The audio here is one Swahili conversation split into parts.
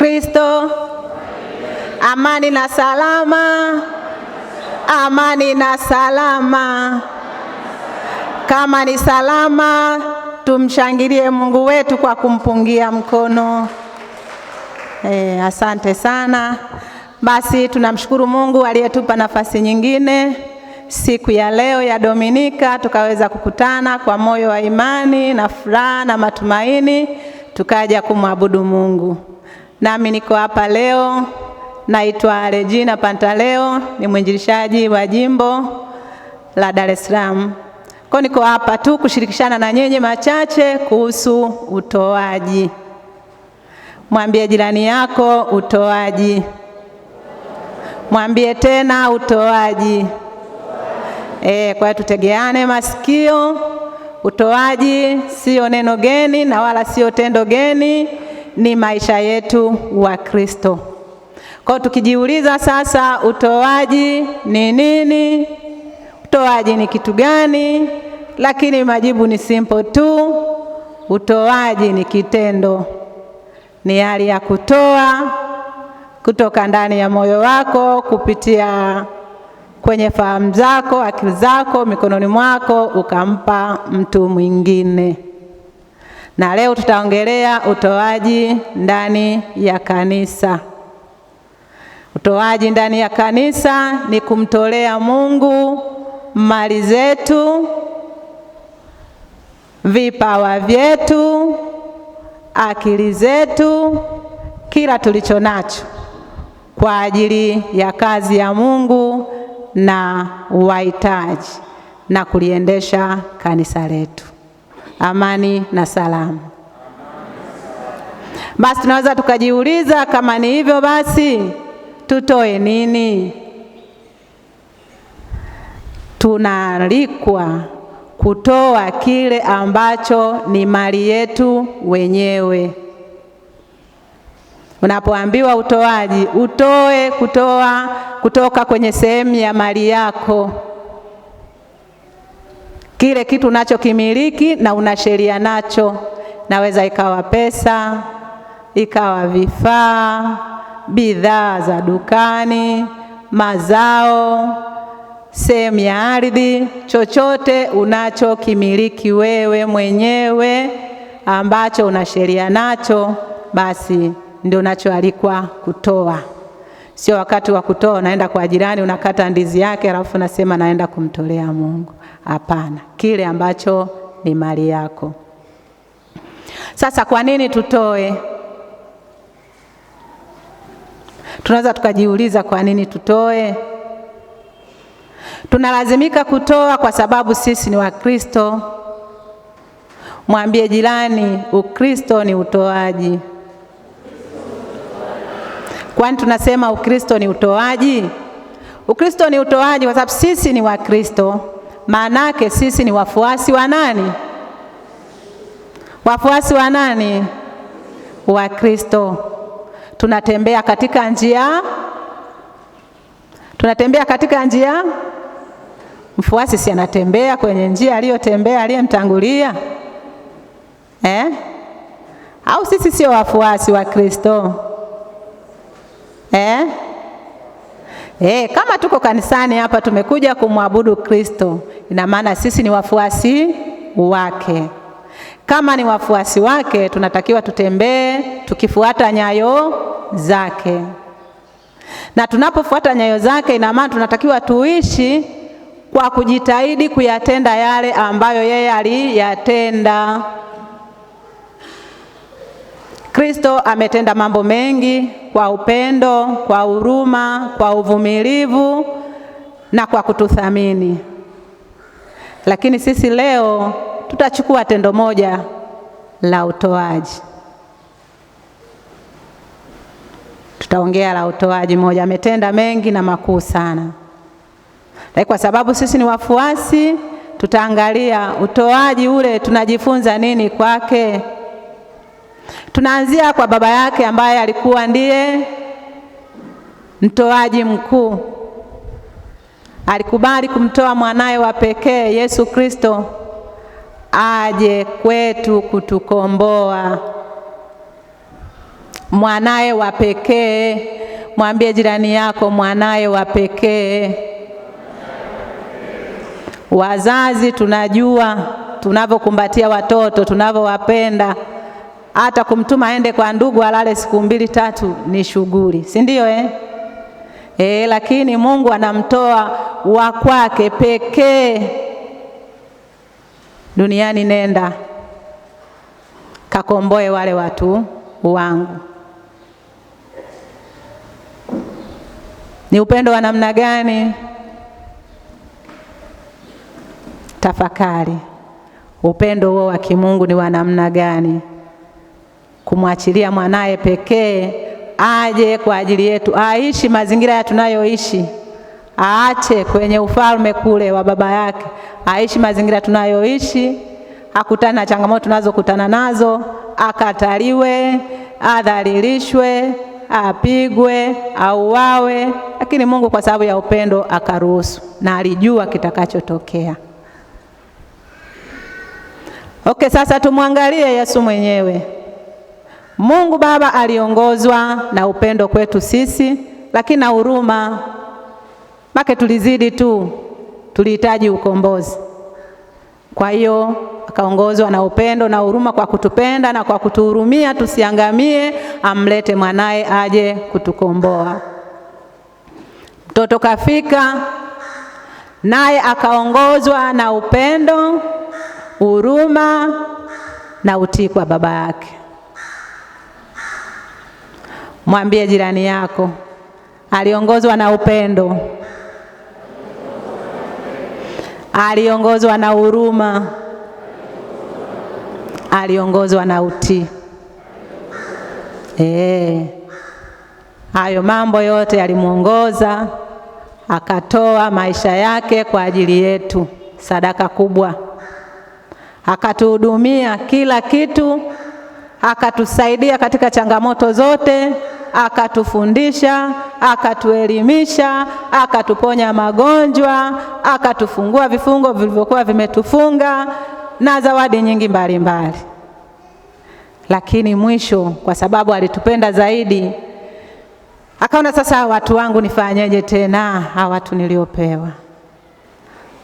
Kristo. Amani na salama. Amani na salama. Kama ni salama, tumshangilie Mungu wetu kwa kumpungia mkono. Asante sana. Basi tunamshukuru Mungu aliyetupa nafasi nyingine siku ya leo ya Dominika, tukaweza kukutana kwa moyo wa imani na furaha na matumaini, tukaja kumwabudu Mungu. Nami niko hapa leo, naitwa Regina Pantaleo, ni mwinjilishaji wa jimbo la Dar es Salaam. Kwa niko hapa tu kushirikishana na nyenye machache kuhusu utoaji. Mwambie jirani yako utoaji. Mwambie tena utoaji. Kwa hiyo tutegeane masikio. Utoaji sio neno geni na wala sio tendo geni, ni maisha yetu wa Kristo. Kwa hiyo tukijiuliza sasa, utoaji ni nini? Utoaji ni kitu gani? Lakini majibu ni simple tu. Utoaji ni kitendo. Ni hali ya kutoa kutoka ndani ya moyo wako kupitia kwenye fahamu zako, akili zako, mikononi mwako ukampa mtu mwingine. Na leo tutaongelea utoaji ndani ya kanisa. Utoaji ndani ya kanisa ni kumtolea Mungu mali zetu, vipawa vyetu, akili zetu, kila tulicho nacho kwa ajili ya kazi ya Mungu na wahitaji na kuliendesha kanisa letu. Amani na salama. Basi tunaweza tukajiuliza, kama ni hivyo basi tutoe nini? Tunaalikwa kutoa kile ambacho ni mali yetu wenyewe. Unapoambiwa utoaji, utoe kutoka kwenye sehemu ya mali yako. Kile kitu unachokimiliki na una sheria nacho. Naweza ikawa pesa, ikawa vifaa, bidhaa za dukani, mazao, sehemu ya ardhi, chochote unachokimiliki wewe mwenyewe ambacho una sheria nacho, basi ndio unachoalikwa kutoa. Sio wakati wa kutoa unaenda kwa jirani unakata ndizi yake alafu unasema naenda kumtolea Mungu. Hapana, kile ambacho ni mali yako. Sasa kwa nini tutoe? Tunaweza tukajiuliza kwa nini tutoe? Tunalazimika kutoa kwa sababu sisi ni Wakristo. Mwambie jirani, Ukristo ni utoaji. Kwani tunasema Ukristo ni utoaji? Ukristo ni utoaji kwa sababu sisi ni Wakristo. Maanake sisi ni wafuasi wa nani? Wafuasi wa nani? Wa Kristo. Tunatembea katika njia. Mfuasi si anatembea kwenye njia aliyotembea aliyemtangulia? Au sisi sio wafuasi wa Kristo? Kama tuko kanisani hapa tumekuja kumwabudu Kristo, ina maana sisi ni wafuasi wake. Kama ni wafuasi wake, tunatakiwa tutembee tukifuata nyayo zake. Na tunapofuata nyayo zake, ina maana tunatakiwa tuishi kwa kujitahidi kuyatenda yale ambayo yeye aliyatenda. Kristo ametenda mambo mengi kwa upendo, kwa huruma, kwa uvumilivu na kwa kututhamini. Lakini sisi leo tutachukua tendo moja la utoaji. Tutaongea la utoaji moja. Ametenda mengi na makuu sana. Lakini kwa sababu sisi ni wafuasi, tutaangalia utoaji ule tunajifunza nini kwake. Tunaanzia kwa baba yake ambaye alikuwa ndiye mtoaji mkuu. Alikubali kumtoa mwanaye wa pekee Yesu Kristo aje kwetu kutukomboa. mwanaye wa pekee. Mwambie jirani yako, mwanaye wa pekee. Wazazi tunajua tunavyokumbatia watoto, tunavyowapenda. Hata kumtuma aende kwa ndugu alale siku 2 3 ni shughuli, si ndio lakini Mungu anamtoa wa kwake pekee. Duniani nenda kakomboe wale watu wangu. Ni upendo wa namna gani? Tafakari. Upendo huo wa kimungu ni wa namna gani? Kumwachilia mwanaye pekee aje kwa ajili yetu, aishi mazingira ya tunayoishi, aache kwenye ufalme kule wa baba yake, aishi mazingira tunayoishi, akutane na changamoto tunazokutana nazo, akataliwe, adhalilishwe, apigwe, auawe, lakini Mungu kwa sababu ya upendo akaruhusu, na alijua kitakachotokea. Sasa tumwangalie Yesu mwenyewe. Mungu Baba aliongozwa na upendo kwetu sisi, lakini na huruma. Make tulizidi tu, tulihitaji ukombozi. Kwa hiyo akaongozwa na upendo na huruma, kwa kutupenda na kwa kutuhurumia tusiangamie, amlete mwanaye aje kutukomboa. Mtoto kafika, naye akaongozwa na upendo, huruma na utii kwa baba yake. Mwambie jirani yako, aliongozwa na upendo, aliongozwa na huruma, aliongozwa na utii. Hayo mambo yote yalimuongoza, akatoa maisha yake kwa ajili yetu, sadaka kubwa. Akatuhudumia kila kitu, akatusaidia katika changamoto zote, akatufundisha, akatuelimisha, akatuponya magonjwa, akatufungua vifungo vilivyokuwa vimetufunga na zawadi nyingi mbalimbali. Lakini mwisho, kwa sababu alitupenda zaidi, akaona sasa, watu wangu nifanyeje tena, hawa watu niliopewa?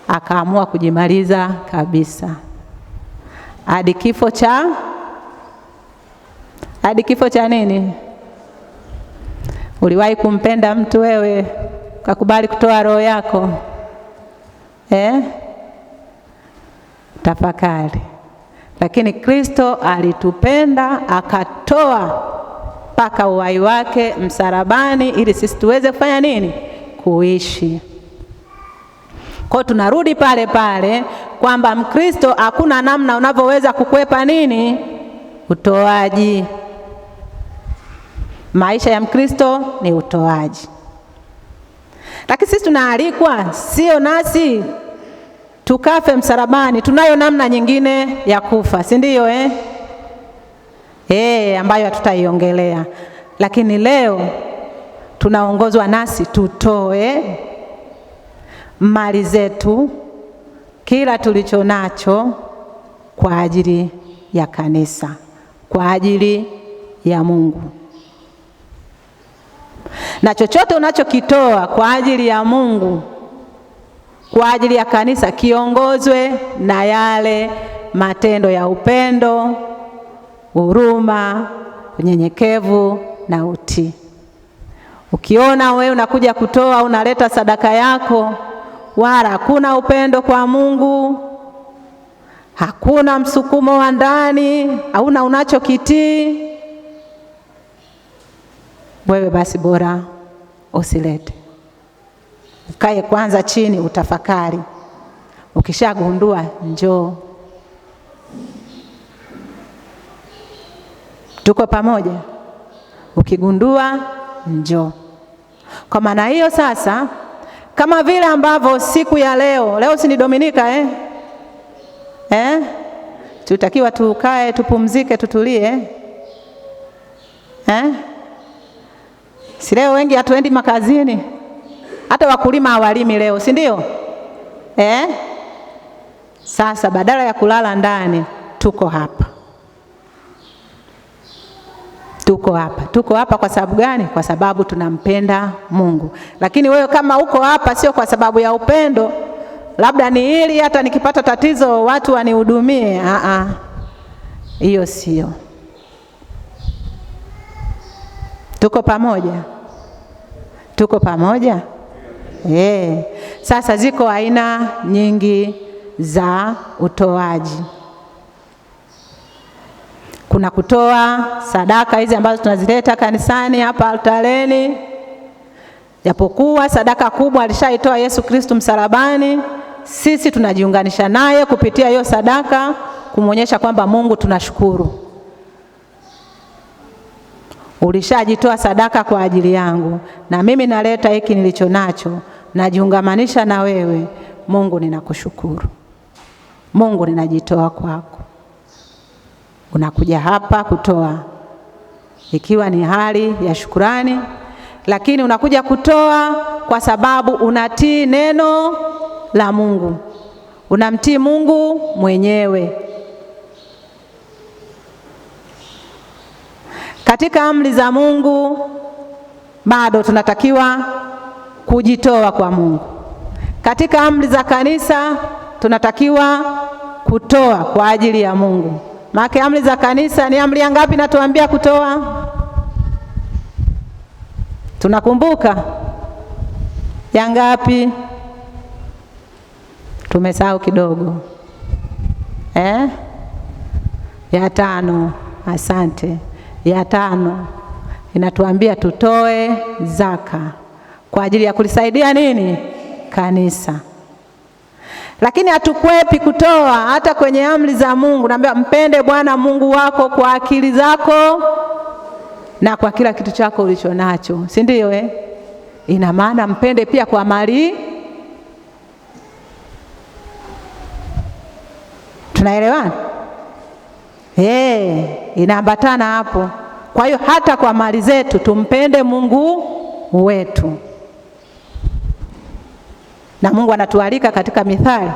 Akaamua kujimaliza kabisa. Hadi kifo cha nini? Uliwahi kumpenda mtu wewe ukakubali kutoa roho yako? Tafakari. Lakini Kristo alitupenda, akatoa mpaka uhai wake msalabani ili sisi tuweze kufanya nini? Kuishi. Kwa tunarudi pale pale kwamba Mkristo hakuna namna unavyoweza kukwepa nini? Utoaji. Maisha ya Mkristo ni utoaji. Lakini sisi tunaalikwa, sio nasi tukafe msalabani. Tunayo namna nyingine ya kufa, si ndio ambayo hatutaiongelea. Lakini leo tunaongozwa nasi tutoe mali zetu, kila tulicho nacho, kwa ajili ya kanisa, kwa ajili ya Mungu. Na chochote unachokitoa kwa ajili ya Mungu, kwa ajili ya kanisa, kiongozwe na yale matendo ya upendo, huruma, unyenyekevu na utii. Ukiona wewe unakuja kutoa, unaleta sadaka yako, wala hakuna upendo kwa Mungu, hakuna msukumo wa ndani, hauna unachokitii, wewe basi bora usilete. Ukae kwanza chini utafakari. Ukishagundua, njoo. Tuko pamoja? Ukigundua, njoo. Kwa maana hiyo sasa, kama vile ambavyo siku ya leo si ni Dominika tutakiwa tukae, tupumzike, tutulie si leo wengi hatuendi makazini, hata wakulima hawalimi leo, si ndio? Sasa badala ya kulala ndani, tuko hapa. Tuko hapa kwa sababu gani? Kwa sababu tunampenda Mungu. Lakini wewe kama uko hapa sio kwa sababu ya upendo, labda ni ili hata nikipata tatizo watu wanihudumie, hiyo sio. Tuko pamoja? Tuko pamoja? Sasa ziko aina nyingi za utoaji. Kuna kutoa sadaka hizi ambazo tunazileta kanisani hapa altareni. Japokuwa sadaka kubwa alishaitoa Yesu Kristo msalabani, sisi tunajiunganisha naye kupitia hiyo sadaka kumuonyesha kwamba Mungu tunashukuru. Ulishajitoa sadaka kwa ajili yangu, na mimi naleta hiki nilicho nacho, najiungamanisha na wewe. Mungu ninakushukuru. Mungu ninajitoa kwako. Unakuja hapa kutoa ikiwa ni hali ya shukrani, lakini unakuja kutoa kwa sababu unatii neno la Mungu. Unamtii Mungu mwenyewe. Katika amri za Mungu bado tunatakiwa kujitoa kwa Mungu. Katika amri za kanisa tunatakiwa kutoa kwa ajili ya Mungu. Maana amri za kanisa ni amri ya ngapi natuambia kutoa? Tunakumbuka? Ya ngapi? Tumesahau kidogo. Ya 5. Asante. Ya 5 inatuambia tutoe zaka kwa ajili ya kulisaidia nini? Kanisa. Lakini hatukwepi kutoa hata kwenye amri za Mungu. Naambia mpende Bwana Mungu wako kwa akili zako na kwa kila kitu chako ulicho nacho. Si ndio? Ina maana mpende pia kwa mali. Tunaelewana? Inaambatana hapo. Kwa hiyo hata kwa mali zetu tumpende Mungu wetu. Na Mungu anatualika katika Mithali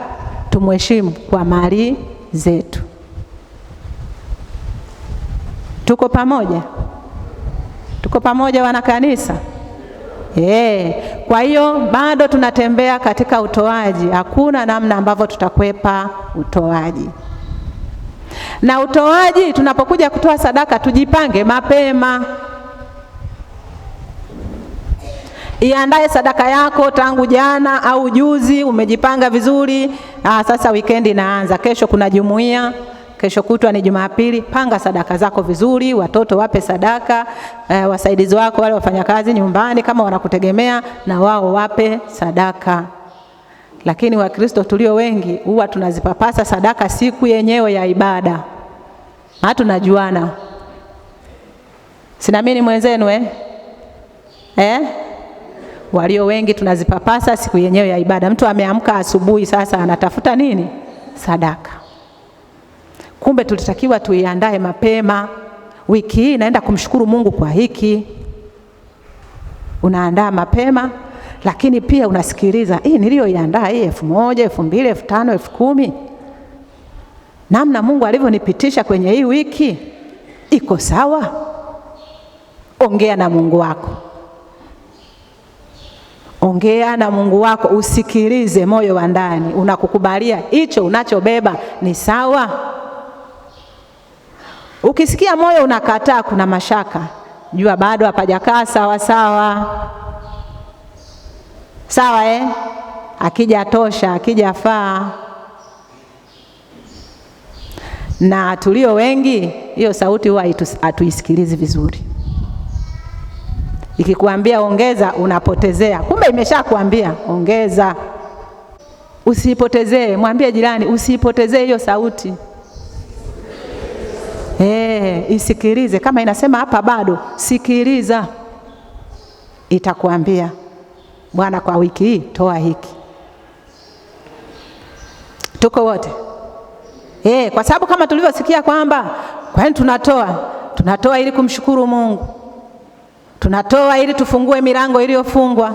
tumheshimu kwa mali zetu. Tuko pamoja? Tuko pamoja wana kanisa? Kwa hiyo bado tunatembea katika utoaji. Hakuna namna ambavyo tutakwepa utoaji. Na utoaji, tunapokuja kutoa sadaka tujipange mapema. Iandae sadaka yako tangu jana au juzi, umejipanga vizuri. Sasa weekend inaanza, kesho kuna jumuiya, kesho kutwa ni Jumapili. Panga sadaka zako vizuri, watoto wape sadaka, wasaidizi wako wale wafanyakazi nyumbani kama wanakutegemea na wao wape sadaka. Lakini Wakristo tulio wengi huwa tunazipapasa sadaka siku yenyewe ya ibada. Tunajuana. Sinaamini mwenzenu walio wengi tunazipapasa siku yenyewe ya ibada. Mtu ameamka asubuhi sasa anatafuta nini? Sadaka. Kumbe tulitakiwa tuiandae mapema. Wiki hii naenda kumshukuru Mungu kwa hiki. Unaandaa mapema, lakini pia unasikiliza, niliyoiandaa hii 1,000, 2,000, 5,000, 10,000. Namna Mungu alivyonipitisha kwenye hii wiki iko sawa? Ongea na Mungu wako. Ongea na Mungu wako, usikilize moyo wa ndani. Unakukubalia hicho unachobeba ni sawa? Ukisikia moyo unakataa, kuna mashaka, jua bado hapajakaa sawa sawa. Sawa akija tosha, akija faa. Na tulio wengi hiyo sauti huwa hatuisikilizi vizuri. Ikikuambia ongeza, unapotezea. Kumbe imeshakuambia ongeza. Usipotezee. Mwambie jirani usipotezee hiyo sauti. Isikilize. Kama inasema hapa bado, sikiliza. Itakuambia Bwana kwa wiki hii toa hiki. Tuko wote? Kwa sababu kama tulivyosikia kwamba kwa nini tunatoa ili kumshukuru Mungu. Tunatoa ili tufungue milango iliyofungwa.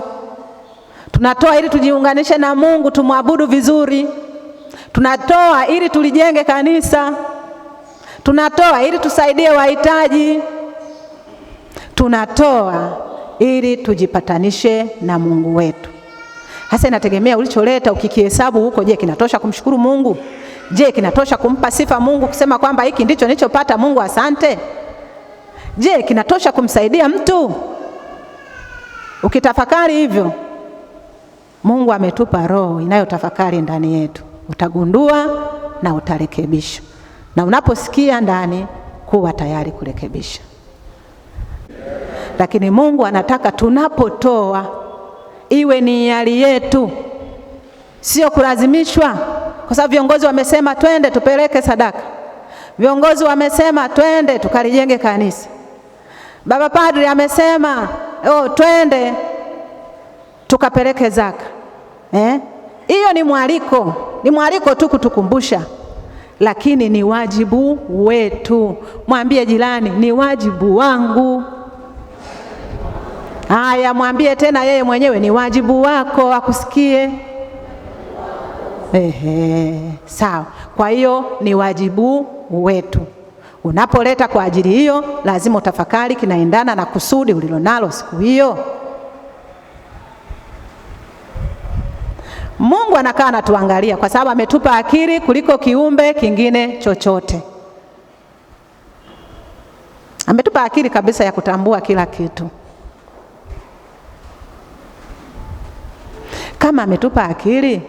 Tunatoa ili tujiunganishe na Mungu, tumwabudu vizuri. Tunatoa ili tulijenge kanisa. Tunatoa ili tusaidie wahitaji. tunatoa ili tujipatanishe na Mungu wetu. Hasa inategemea ulicholeta, ukikihesabu huko, je, kinatosha kumshukuru Mungu? Je, kinatosha kumpa sifa Mungu, kusema kwamba hiki ndicho nilichopata Mungu asante? Je, kinatosha kumsaidia mtu? Ukitafakari hivyo, Mungu ametupa roho inayotafakari ndani yetu. Utagundua na utarekebisha. Na unaposikia ndani, kuwa tayari kurekebisha. Lakini Mungu anataka tunapotoa iwe ni hiari yetu, sio kulazimishwa. Kwa sababu viongozi wamesema twende tupeleke sadaka. Viongozi wamesema twende tukalijenge kanisa. Baba Padri amesema twende tukapeleke zaka. Hiyo ni mwaliko. Ni mwaliko tu kutukumbusha. Lakini ni wajibu wetu. Mwambie jirani, ni wajibu wangu. Haya, mwambie tena yeye mwenyewe, ni wajibu wako, akusikie. Sawa. Kwa hiyo ni wajibu wetu. Unapoleta kwa ajili hiyo, lazima utafakari kinaendana na kusudi ulilonalo siku hiyo. Mungu anakaa anatuangalia kwa sababu ametupa akili kuliko kiumbe kingine chochote. Ametupa akili kabisa ya kutambua kila kitu. Kama ametupa akili,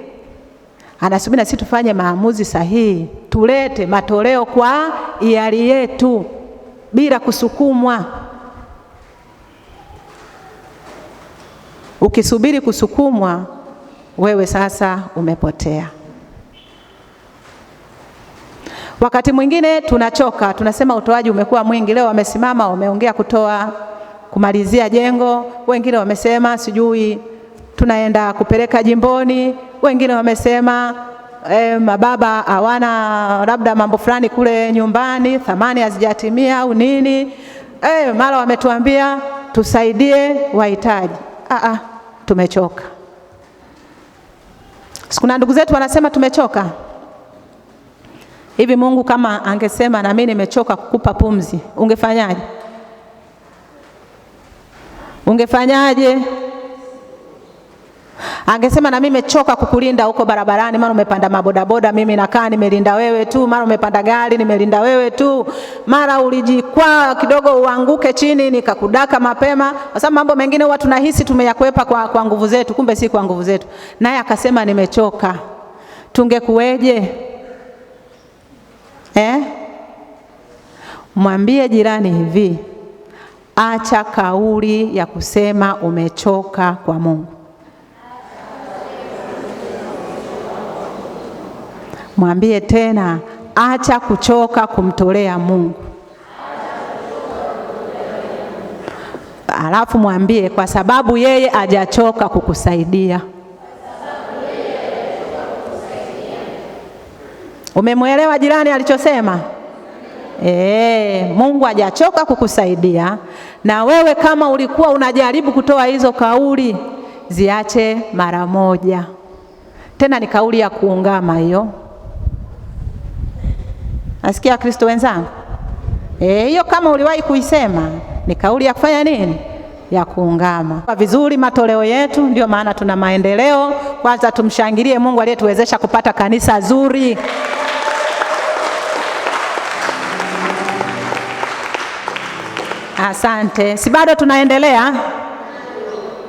anasubiri na sisi tufanye maamuzi sahihi, tulete matoleo kwa hiari yetu bila kusukumwa. Ukisubiri kusukumwa, wewe sasa umepotea. Wakati mwingine tunachoka, tunasema utoaji umekuwa mwingi. Leo wamesimama wameongea kutoa kumalizia jengo, wengine wamesema sijui tunaenda kupeleka jimboni, wengine wamesema mababa hawana labda mambo fulani kule nyumbani, thamani hazijatimia au nini. Mara wametuambia tusaidie wahitaji. Tumechoka. Kuna ndugu zetu wanasema tumechoka. Hivi Mungu kama angesema na mimi nimechoka kukupa pumzi, ungefanyaje? Ungefanyaje? Angesema na mimi nimechoka kukulinda huko barabarani, mara umepanda mabodaboda mimi nakaa nimelinda wewe tu, mara umepanda gari nimelinda wewe tu, mara ulijikwaa kidogo uanguke chini nikakudaka mapema. Kwa sababu mambo mengine huwa tunahisi tumeyakwepa kwa nguvu zetu, kumbe si kwa nguvu zetu. Naye akasema nimechoka. Tungekuweje? Mwambie jirani hivi, acha kauli ya kusema umechoka kwa Mungu. Mwambie tena, acha kuchoka kumtolea Mungu. Alafu mwambie kwa sababu yeye hajachoka kukusaidia. Umemwelewa jirani alichosema? Mungu hajachoka kukusaidia. Na wewe kama ulikuwa unajaribu kutoa hizo kauli, ziache mara moja. Tena ni kauli ya kuungama hiyo. Nasikia Kristo wenzangu? Hiyo kama uliwahi kuisema, ni kauli ya kufanya nini? Ya kuungama. Kwa vizuri matoleo yetu, ndio maana tuna maendeleo. Kwanza tumshangilie Mungu aliyetuwezesha kupata kanisa zuri. Asante. Si bado tunaendelea?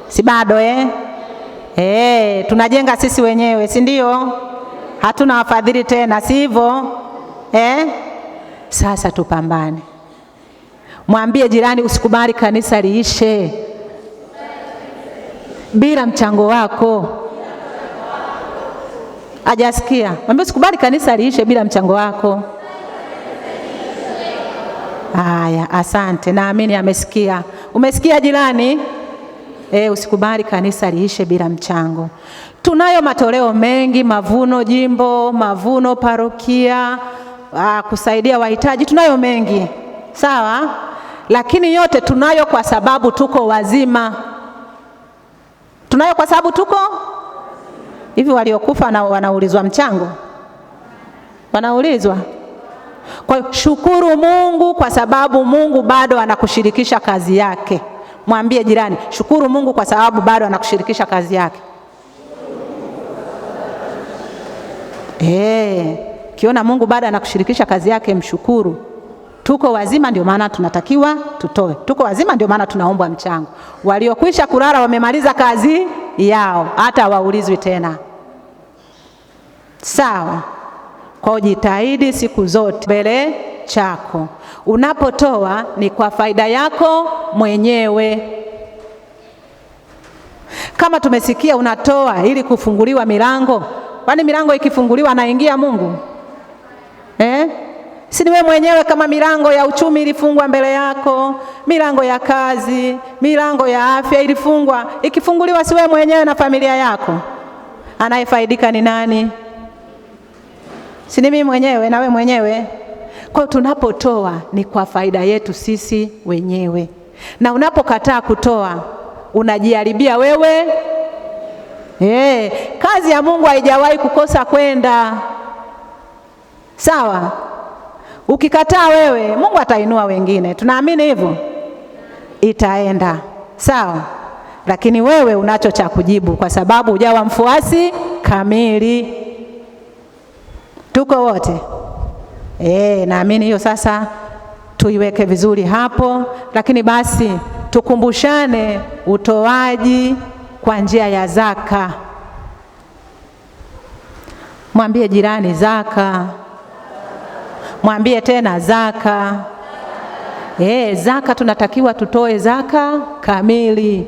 Si bado tunajenga sisi wenyewe, si ndio? Hatuna wafadhili tena, si hivyo? Sasa tupambane. Mwambie jirani, usikubali kanisa liishe bila mchango wako. Hajasikia? Mwambie usikubali kanisa liishe bila mchango wako. Haya, asante. Naamini amesikia. Umesikia jirani? Usikubali kanisa liishe bila mchango. Tunayo matoleo mengi, mavuno jimbo, mavuno parokia, kusaidia wahitaji, tunayo mengi. Sawa? Lakini yote tunayo kwa sababu tuko wazima. Tunayo kwa sababu tuko hivi. Waliokufa na wanaulizwa mchango? Wanaulizwa? Kwa hiyo shukuru Mungu kwa sababu Mungu bado anakushirikisha kazi yake. Mwambie jirani, shukuru Mungu kwa sababu bado anakushirikisha kazi yake. Kiona Mungu bado anakushirikisha kazi yake, mshukuru. Tuko wazima ndio maana tunatakiwa tutoe. Tuko wazima ndio maana tunaombwa mchango. Waliokwisha kulala wamemaliza kazi yao, hata waulizwi tena. Sawa? Kwa jitahidi siku zote mbele chako. Unapotoa ni kwa faida yako mwenyewe. Kama tumesikia unatoa ili kufunguliwa milango, kwani milango ikifunguliwa anaingia Mungu? Si ni wewe mwenyewe? Kama milango ya uchumi ilifungwa mbele yako, milango ya kazi, milango ya afya ilifungwa, ikifunguliwa si wewe mwenyewe na familia yako? Anayefaidika ni nani? Si ni mimi mwenyewe na wewe mwenyewe? Kwa tunapotoa ni kwa faida yetu sisi wenyewe. Na unapokataa kutoa unajiharibia wewe. Kazi ya Mungu haijawahi kukosa kwenda. Sawa? Ukikataa wewe, Mungu atainua wengine. Tunaamini hivyo? Itaenda. Sawa? Lakini wewe unacho cha kujibu kwa sababu hujawa mfuasi kamili. Tuko wote? Naamini hiyo sasa tuiweke vizuri hapo. Lakini basi tukumbushane utoaji kwa njia ya zaka. Mwambie jirani zaka. Mwambie tena zaka. Zaka tunatakiwa tutoe zaka kamili.